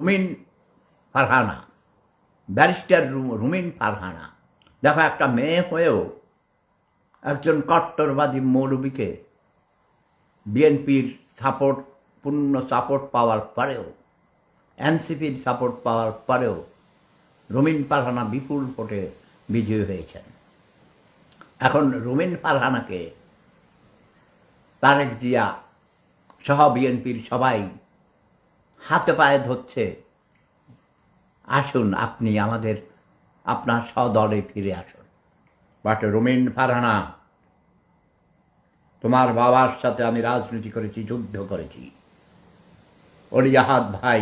রুমিন Farhana, barrister রুমিন ফারহানা, দেখো একটা মেয়ে হয়েও একজন কট্টরবাদী মৌলবীকে বিএনপির পূর্ণ সাপোর্ট পাওয়ার পরেও, এনসিপির সাপোর্ট পাওয়ার পরেও রুমিন ফারহানা বিপুল ভোটে বিজয়ী হয়েছেন। এখন রুমিন ফারহানাকে তারেক জিয়া সহ বিএনপির সবাই হাতে পায়ে ধরছে, আসুন আপনি আপনার স্বদলে ফিরে আসুন। বাট রুমিন ফারহানা, তোমার বাবার সাথে আমি রাজনীতি করেছি, যুদ্ধ করেছি। অলি আহাদ ভাই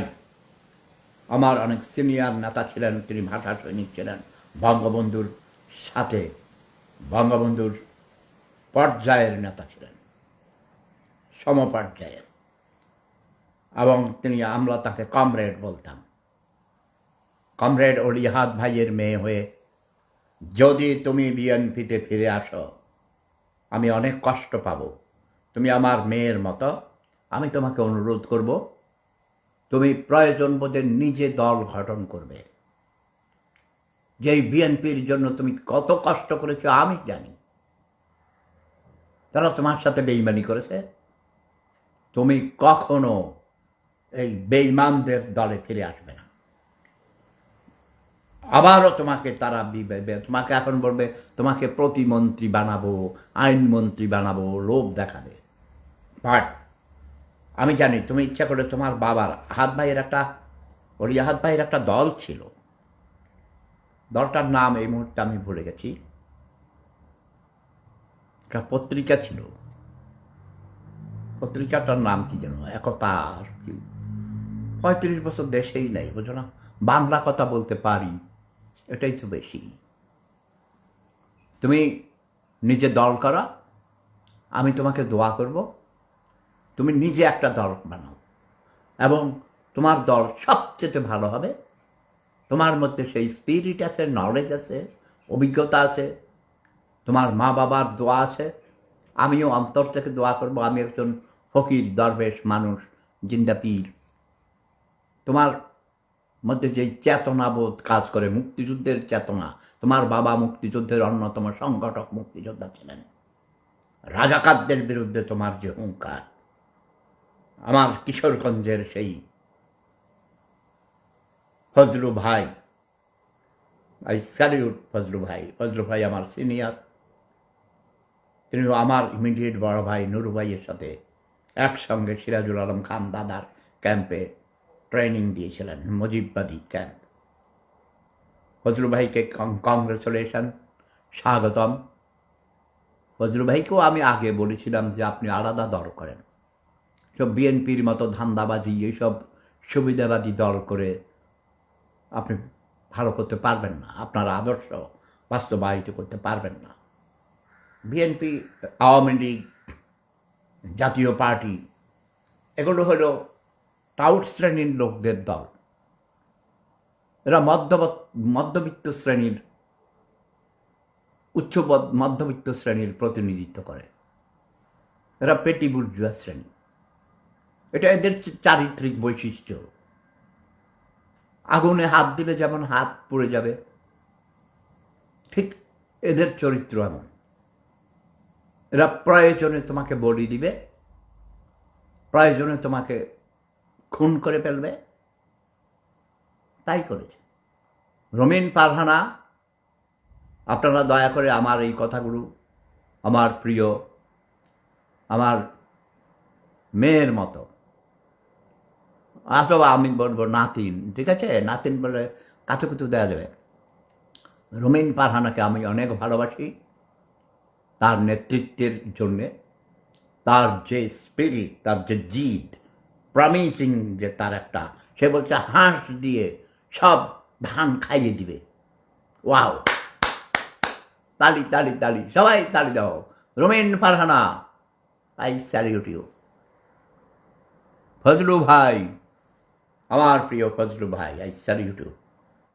আমার অনেক সিনিয়র নেতা ছিলেন, তিনি ভাষা সৈনিক ছিলেন, বঙ্গবন্ধুর সাথে বঙ্গবন্ধুর পর্যায়ের নেতা ছিলেন, সমপর্যায়ের, এবং আমরা তাকে কমরেড বলতাম। কমরেড অলি আহাদ ভাইয়ের মেয়ে হয়ে যদি তুমি বিএনপিতে ফিরে আসো, আমি অনেক কষ্ট পাবো। তুমি আমার মেয়ের মতো, আমি তোমাকে অনুরোধ করব, তুমি প্রয়োজন বোধে নিজে দল গঠন করবে। যেই বিএনপির জন্য তুমি কত কষ্ট করেছো আমি জানি। তারা তোমার সাথে বেইমানি করেছে, তুমি কখনো এই বেইমানদের দলে ফিরে আসবে না। আবারও তোমাকে তারা তোমাকে এখন বলবে তোমাকে প্রতিমন্ত্রী বানাবো, আইনমন্ত্রী বানাবো, লোভ দেখাবে। বাট আমি জানি তুমি ইচ্ছা করে তোমার বাবার অলি আহাদ ভাইয়ের একটা দল ছিল, দলটার নাম এই মুহূর্তে আমি ভুলে গেছি, একটা পত্রিকা ছিল, পত্রিকাটার নাম কি যেন, একতা, 35 বছর দেশেই নেই, বুঝো না, বাংলা কথা বলতে পারি, এটাই তো বেশি। তুমি নিজে দল করা, আমি তোমাকে দোয়া করব, তুমি নিজে একটা দল বানাও, এবং তোমার দল সবচেয়ে ভালো হবে। তোমার মধ্যে সেই স্পিরিট আছে, নলেজ আছে, অভিজ্ঞতা আছে, তোমার মা বাবার দোয়া আছে। আমিও অন্তর থেকে দোয়া করব, আমি একজন ফকির দরবেশ মানুষ, জিন্দা পীর। তোমার মধ্যে যেই চেতনাবোধ কাজ করে, মুক্তিযুদ্ধের চেতনা, তোমার বাবা মুক্তিযুদ্ধের অন্যতম সংগঠক মুক্তিযোদ্ধা ছিলেন, রাজাকারদের বিরুদ্ধে তোমার যে হুঙ্কার, আমার কিশোরগঞ্জের সেই ফজলু ভাই, আই স্যালিউট ফজলু ভাই আমার সিনিয়র, তিনি আমার ইমিডিয়েট বড় ভাই নুরু ভাইয়ের সাথে একসঙ্গে সিরাজুল আলম খান দাদার ক্যাম্পে ট্রেনিং দিয়েছিলেন, মুজিববাদী ক্যাম্প। ফজলু ভাইকে কংগ্রেচুলেশন, স্বাগতম। ফজলু ভাইকেও আমি আগে বলেছিলাম যে আপনি আলাদা দল করেন, সব বিএনপির মতো ধান্দাবাজি, এইসব সুবিধাবাদী দল করে আপনি ভালো করতে পারবেন না, আপনার আদর্শ বাস্তবায়িত করতে পারবেন না। বিএনপি, আওয়ামী লীগ, জাতীয় পার্টি, এগুলো হলো টাউট শ্রেণীর লোকদের দল। এরা মধ্যবিত্ত শ্রেণীর, উচ্চ মধ্যবিত্ত শ্রেণীর প্রতিনিধিত্ব করে। এরা পেটি বুর্জুয়া শ্রেণী, এটা এদের চারিত্রিক বৈশিষ্ট্য। আগুনে হাত দিলে যেমন হাত পুড়ে যাবে, ঠিক এদের চরিত্র এমন। এরা প্রয়োজনে তোমাকে বলি দিবে, প্রয়োজনে তোমাকে খুন করে ফেলবে, তাই করেছে রুমিন ফারহানা। আপনারা দয়া করে আমার এই কথাগুলো, আমার প্রিয়, আমার মেয়ের মতো, অথবা আমি বলবো নাতিন, ঠিক আছে, নাতিন বলে কাতুকুতু দেওয়া যাবে, রুমিন ফারহানাকে আমি অনেক ভালোবাসি, তার নেতৃত্বের জন্যে, তার যে স্পিরিট, তার যে জিদ, প্রমিসিং যে তার একটা, সে বলছে হাঁস দিয়ে সব ধান খাইয়ে দিবে। ওয়াও, তালি তালি তালি, সবাই তালি দাও। Rumin Farhana, I salute you. Fazlu ভাই, আমার প্রিয় ফজলু ভাই, আই স্যালিউট ইউ।